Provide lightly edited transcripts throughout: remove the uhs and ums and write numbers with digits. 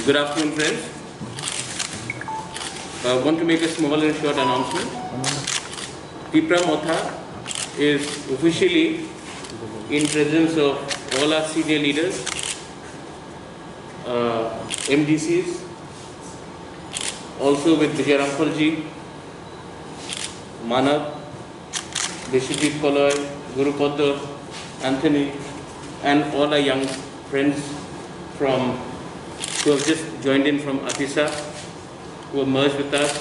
Good afternoon, friends. I want to make a small and short announcement. Tipra Motha is officially in presence of all our senior leaders, MDCs, also with Vijay Rampalji, Manav, Vishwajit Koloy, Guru Padda, Anthony, and all our young friends who have just joined in from Atisa, who have merged with us,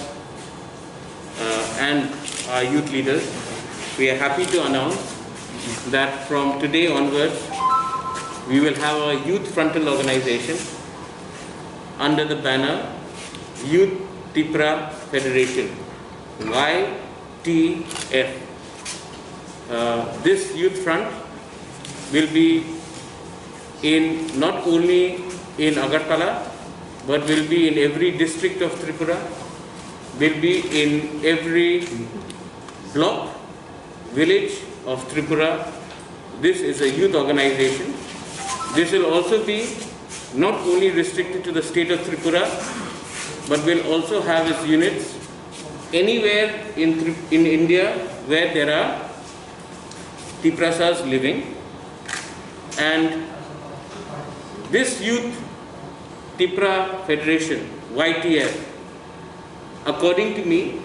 and our youth leaders. We are happy to announce that from today onwards, we will have a youth frontal organization under the banner Youth Tipra Federation, YTF. This youth front will be not only in Agartala, but will be in every district of Tripura, will be in every block, village of Tripura. This is a youth organization. This will also be not only restricted to the state of Tripura, but will also have its units anywhere in India where there are Tiprasas living. And this Youth Tipra Federation, YTF, according to me,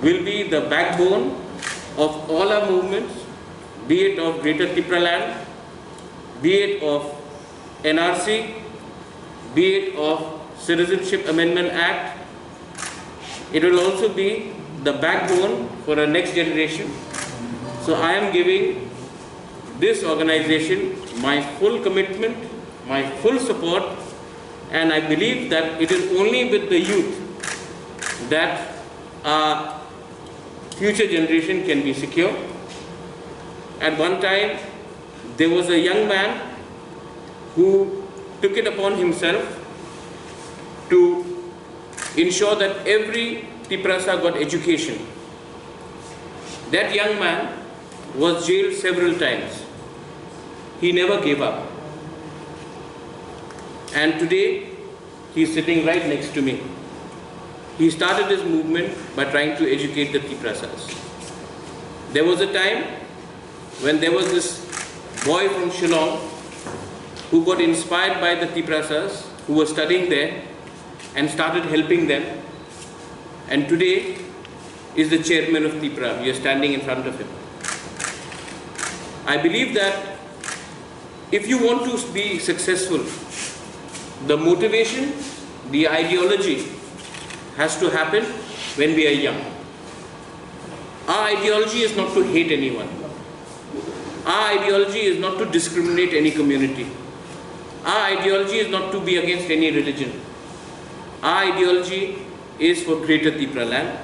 will be the backbone of all our movements, be it of Greater Tipra Land, be it of NRC, be it of Citizenship Amendment Act. It will also be the backbone for our next generation. So I am giving this organization my full commitment, my full support, and I believe that it is only with the youth that our future generation can be secure. At one time, there was a young man who took it upon himself to ensure that every Tiprasa got education. That young man was jailed several times. He never gave up. And today, he is sitting right next to me. He started his movement by trying to educate the Tiprasas. There was a time when there was this boy from Shillong who got inspired by the Tiprasas who were studying there and started helping them. And today is the chairman of Tipra. We are standing in front of him. I believe that if you want to be successful, the motivation, the ideology has to happen when we are young. Our ideology is not to hate anyone. Our ideology is not to discriminate any community. Our ideology is not to be against any religion. Our ideology is for Greater Tipra Land.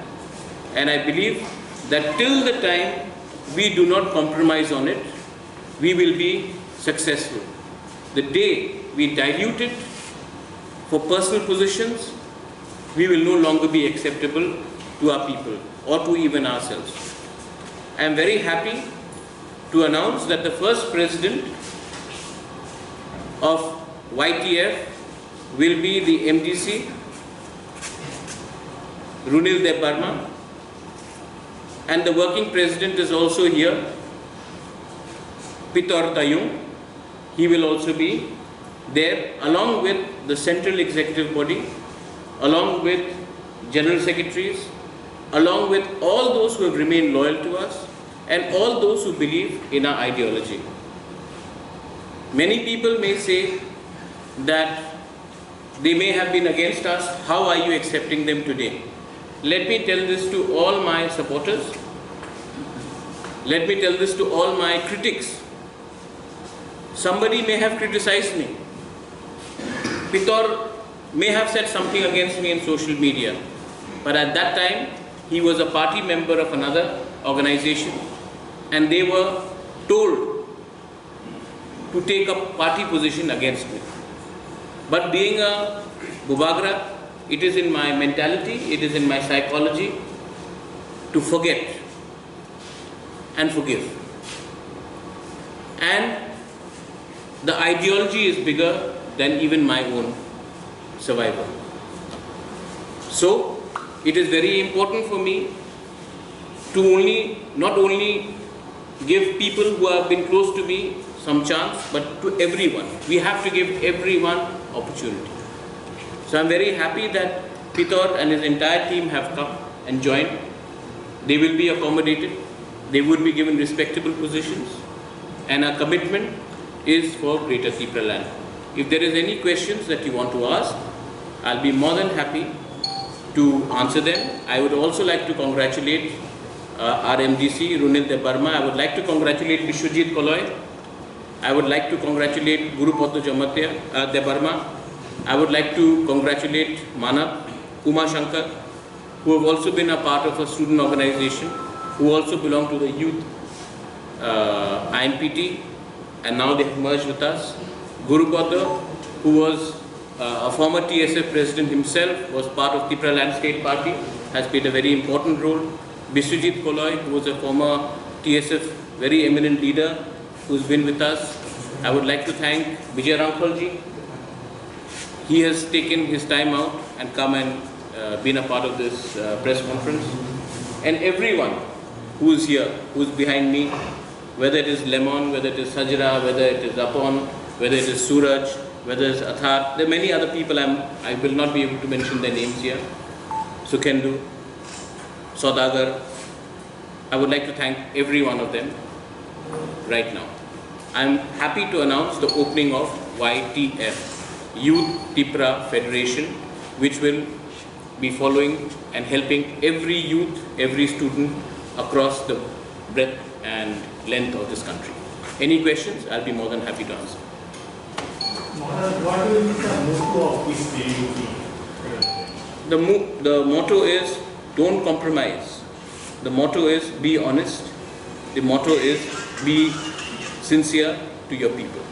And I believe that till the time we do not compromise on it, we will be successful. The day we dilute it for personal positions, we will no longer be acceptable to our people or to even ourselves. I am very happy to announce that the first president of YTF will be the MDC, Runil Deb Barma, and the working president is also here, Pitor Tayung. He will also be there along with the central executive body, along with general secretaries, along with all those who have remained loyal to us and all those who believe in our ideology. Many people may say that they may have been against us. How are you accepting them today? Let me tell this to all my supporters. Let me tell this to all my critics. Somebody may have criticized me. Pitor may have said something against me in social media. But at that time, he was a party member of another organization and they were told to take a party position against me. But being a Bubagra, it is in my mentality, it is in my psychology to forget and forgive. And the ideology is bigger than even my own. survival. So it is very important for me to not only give people who have been close to me some chance, but to everyone. We have to give everyone opportunity. So I'm very happy that Pitor and his entire team have come and joined. They will be accommodated. They would be given respectable positions. And our commitment is for Greater Tipra land. If there is any questions that you want to ask, I'll be more than happy to answer them. I would also like to congratulate our MDC, Runil Debarma. I would like to congratulate Biswajit Koloy. I would like to congratulate Guru Padma Debarma. I would like to congratulate Manav, Uma Shankar, who have also been a part of a student organization, who also belong to the youth INPT, and now they have merged with us. Guru Padma, who was a former TSF president himself, was part of Tipra Land State Party, has played a very important role. Biswajit Koloy, who was a former TSF very eminent leader, who's been with us. I would like to thank Vijay Ramkhalji. He has taken his time out and come and been a part of this press conference. And everyone who is here, who is behind me, whether it is Lemon, whether it is Sajra, whether it is Apon, whether it is Suraj, whether it is Athar. There are many other people I will not be able to mention their names here. Sukhendu, Saudagar. I would like to thank every one of them right now. I am happy to announce the opening of YTF, Youth Tipra Federation, which will be following and helping every youth, every student across the breadth and length of this country. Any questions? I'll be more than happy to answer. What will be the motto of this PUT? The motto is don't compromise. The motto is be honest. The motto is be sincere to your people.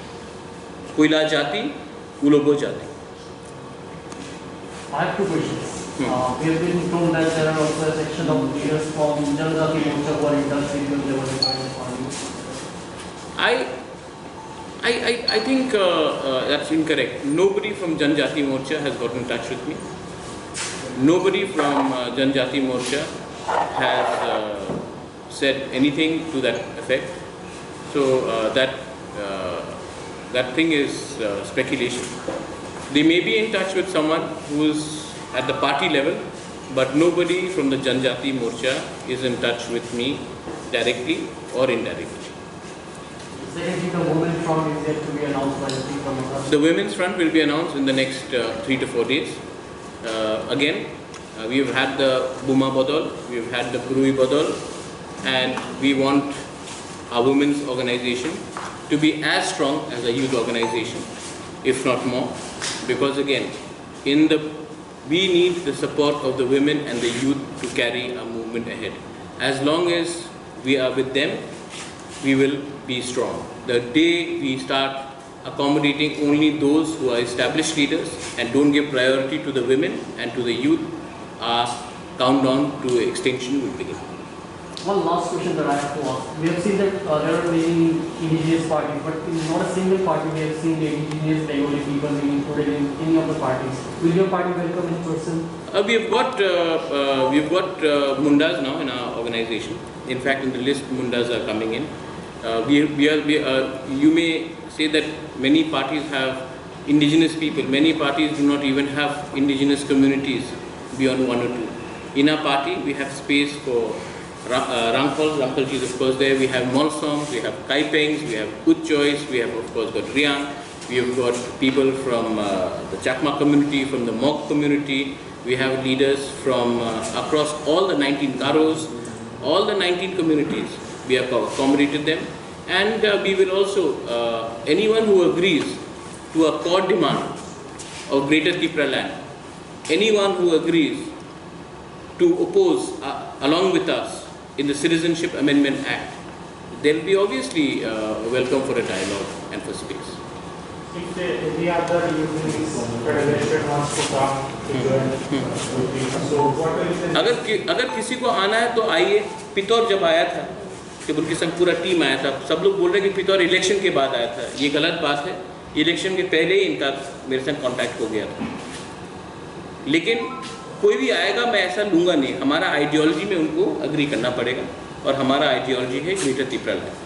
Kuila jati, ulobo jati. I have two questions. We have been told that there are also a section of leaders from Janjati Morcha who are in touch with you and they were requiring I think that's incorrect. Nobody from Janjati Morcha has got in touch with me. Nobody from Janjati Morcha has said anything to that effect. So that thing is speculation. They may be in touch with someone who is at the party level, but nobody from the Janjati Morcha is in touch with me directly or indirectly. Secondly, the women's front is yet to be announced by the people. The women's front will be announced in the next 3 to 4 days. Again, we have had the Buma Badal, we have had the Gurui Badal, and we want our women's organization to be as strong as a youth organization, if not more, because again, we need the support of the women and the youth to carry our movement ahead. As long as we are with them, we will be strong. The day we start accommodating only those who are established leaders and don't give priority to the women and to the youth, our countdown to extinction will begin. One last question that I have to ask. We have seen that there are many indigenous parties, but in not a single party we have seen the indigenous Bengali people being included in any of the parties. Will your party welcome in person? We have got Mundas now in our organization. In fact, in the list, Mundas are coming in. You may say that many parties have indigenous people. Many parties do not even have indigenous communities beyond 1 or 2. In our party, we have space for Ramkhalji is of course there. We have Molsoms, we have Kaipengs, we have Utchois, we have of course got Riang. We have got people from the Chakma community, from the Mok community. We have leaders from across all the 19 Garos, all the 19 communities. We have accommodated them, and we will also, anyone who agrees to a core demand of Greater Tipra land, anyone who agrees to oppose along with us in the Citizenship Amendment Act, they will be obviously welcome for a dialogue and for space. If the other youth federation wants to come to join, so what will be the... अगर किसी को आना है तो आइए. पितौर जब आया था, टेबल की संग पूरा टीम आया था. सब लोग बोल रहे हैं कि पितौर इलेक्शन के बाद आया था. ये गलत बात है. इलेक्शन के पहले ही इनका मेरे साथ कांटेक्ट हो गया था. लेकिन कोई भी आएगा मैं ऐसा लूँगा नहीं, हमारा आइडियोलॉजी में उनको अग्री करना पड़ेगा और हमारा आइडियोलॉजी है ग्रेटर त्रिपुरा लैंड।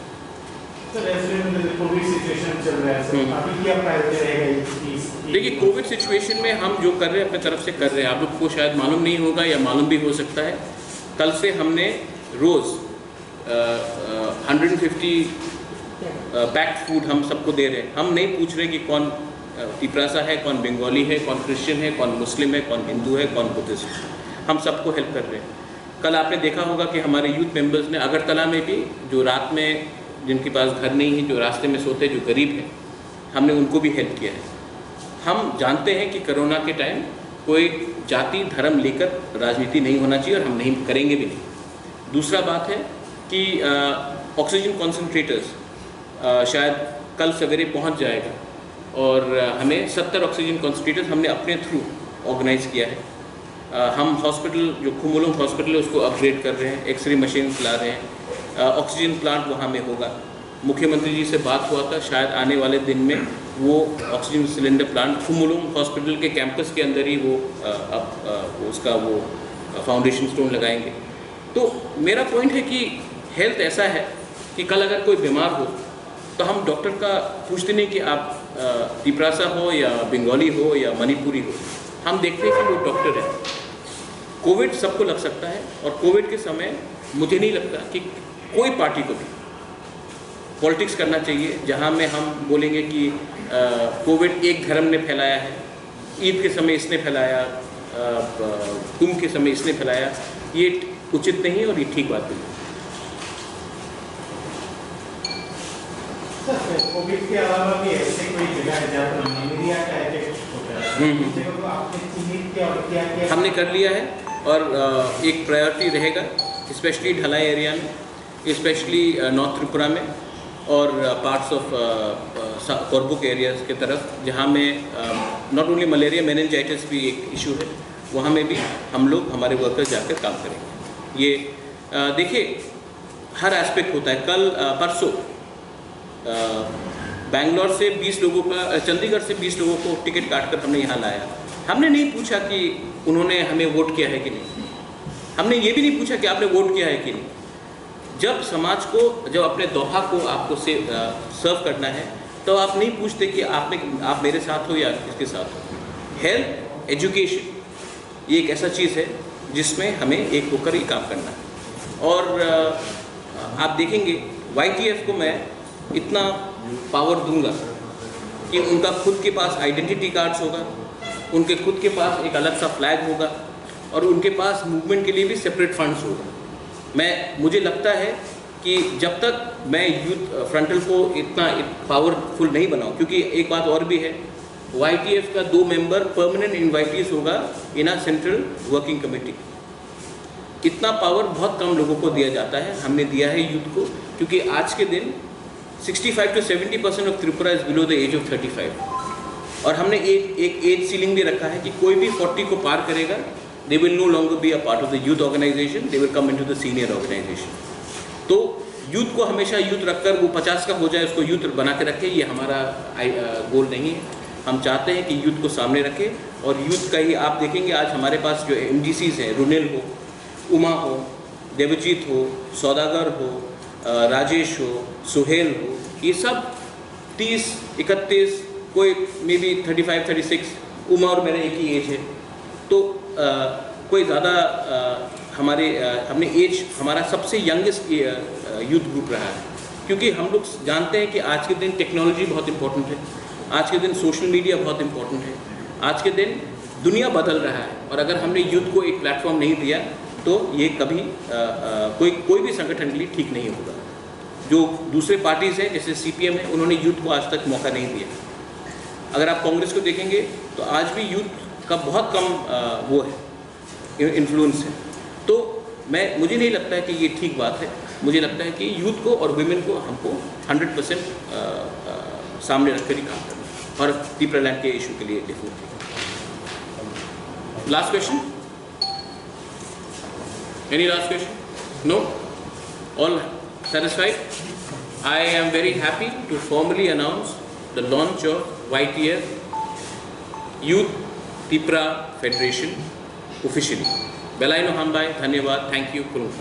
सर ऐसे में कोविड सिचुएशन चल रहा है सर, अभी क्या प्रायोरिटी रहेगा? देखिए कोविड सिचुएशन में हम जो कर रहे हैं अपने तरफ से कर रहे हैं, आप लोग को शायद मालूम नहीं होगा या मालूम भी हो सकता है, कल से हमने रोज़ 150 पैक्ड फूड हम सबको दे रहे हैं। हम नहीं पूछ रहे कि कौन तिपरासा है, कौन बंगाली है, कौन क्रिश्चियन है, कौन मुस्लिम है, कौन हिंदू है, कौन बुद्धिस्ट है, हम सबको हेल्प कर रहे हैं। कल आपने देखा होगा कि हमारे यूथ मेंबर्स ने अगरतला में भी, जो रात में जिनके पास घर नहीं है, जो रास्ते में सोते, जो गरीब हैं, हमने उनको भी हेल्प किया है। हम जानते हैं कि कोरोना के टाइम कोई जाति धर्म लेकर राजनीति नहीं होना चाहिए और हम नहीं करेंगे भी नहीं। दूसरा बात है कि ऑक्सीजन कॉन्सेंट्रेटर्स शायद कल सवेरे पहुंच जाएगा और हमें 70 ऑक्सीजन कॉन्सेंट्रेटर्स हमने अपने थ्रू ऑर्गेनाइज किया है। हम हॉस्पिटल जो खुमुलुंग हॉस्पिटल है उसको अपग्रेड कर रहे हैं, एक्सरे मशीन ला रहे हैं, ऑक्सीजन प्लांट वहाँ में होगा। मुख्यमंत्री जी से बात हुआ था, शायद आने वाले दिन में वो ऑक्सीजन सिलेंडर प्लांट खुमुलुंग हॉस्पिटल के कैंपस के अंदर ही वो उसका वो फाउंडेशन स्टोन लगाएंगे। तो मेरा पॉइंट है कि हेल्थ ऐसा है कि कल अगर कोई बीमार हो तो हम डॉक्टर का पूछते नहीं कि आप तिपरासा हो या बंगाली हो या मणिपुरी हो, हम देखते हैं कि वो डॉक्टर है। कोविड सबको लग सकता है और कोविड के समय मुझे नहीं लगता कि कोई पार्टी को भी पॉलिटिक्स करना चाहिए जहां में हम बोलेंगे कि कोविड एक धर्म ने फैलाया है, ईद के समय इसने फैलाया, कुंभ के समय इसने फैलाया, ये उचित नहीं है और ये ठीक बात नहीं है। कोविड के अलावा भी ऐसे कोई जगह है जहाँ पर मलेरिया का अटैक होता है? तो आपने चिन्हित किया और क्या हमने कर लिया है और एक प्रायोरिटी रहेगा स्पेशली ढलाई एरिया में, स्पेशली नॉर्थ त्रिपुरा में और पार्ट्स ऑफ कोरबुक एरियाज के तरफ, जहाँ में नॉट ओनली मलेरिया मेनिंजाइटिस भी एक इशू है, वहाँ में भी हम लोग हमारे वर्कर्स जाकर काम करेंगे। ये देखिए हर एस्पेक्ट होता है। कल परसों बैंगलोर से 20 लोगों का, चंडीगढ़ से 20 लोगों को टिकट काटकर हमने यहाँ लाया। हमने नहीं पूछा कि उन्होंने हमें वोट किया है कि नहीं, हमने ये भी नहीं पूछा कि आपने वोट किया है कि नहीं। जब समाज को, जब अपने दोहा को आपको सर्व करना है तो आप नहीं पूछते कि आप मेरे साथ हो या किसके साथ हो। हेल्थ एजुकेशन ये एक ऐसा चीज़ है जिसमें हमें एक होकर ही काम करना है। और आप देखेंगे YTF को मैं इतना पावर दूंगा कि उनका खुद के पास आइडेंटिटी कार्ड्स होगा, उनके खुद के पास एक अलग सा फ्लैग होगा और उनके पास मूवमेंट के लिए भी सेपरेट फंड्स होगा। मुझे लगता है कि जब तक मैं यूथ फ्रंटल को इतना पावरफुल नहीं बनाऊं, क्योंकि एक बात और भी है, YTF का 2 मेंबर परमानेंट इनवाइटीज होगा इन अ सेंट्रल वर्किंग कमेटी। इतना पावर बहुत कम लोगों को दिया जाता है, हमने दिया है यूथ को, क्योंकि आज के दिन 65 to 70% of Tripura is below the age of 35 और हमने एक एज सीलिंग भी रखा है कि कोई भी 40 को पार करेगा, they will no longer be a part of the youth organization, they will come into the senior organization। तो यूथ को हमेशा यूथ रखकर वो 50 का हो जाए उसको यूथ बना के रखे, ये हमारा गोल नहीं है। हम चाहते हैं कि यूथ को सामने रखें और यूथ का ही आप देखेंगे आज हमारे पास जो MDCs हैं, रुनिल हो, उमा हो, देवजीत हो, सौदागर हो, राजेश हो, सुहेल हो, ये सब 30, 31, कोई मे बी 35, 36, उमा और मेरा एक ही एज है। तो कोई ज़्यादा हमने एज हमारा सबसे यंगेस्ट यूथ ग्रुप रहा है, क्योंकि हम लोग जानते हैं कि आज के दिन टेक्नोलॉजी बहुत इंपॉर्टेंट है, आज के दिन सोशल मीडिया बहुत इंपॉर्टेंट है, आज के दिन दुनिया बदल रहा है और अगर हमने यूथ को एक प्लेटफॉर्म नहीं दिया तो ये कभी कोई भी संगठन के लिए ठीक नहीं होगा। जो दूसरे पार्टीज़ हैं जैसे CPM है, उन्होंने यूथ को आज तक मौका नहीं दिया। अगर आप कांग्रेस को देखेंगे तो आज भी यूथ का बहुत कम वो है, इन्फ्लुएंस है। तो मुझे नहीं लगता है कि ये ठीक बात है। मुझे लगता है कि यूथ को और वुमेन को हमको 100% सामने रखकर ही काम करना है और त्रिपुरा लैंड के इशू के लिए definitely. Last question, any last question? No, all satisfied? I am very happy to formally announce the launch of YTF Youth Tipra Federation officially. Belaino Hambai, Dhanyavad, thank you, Kurung.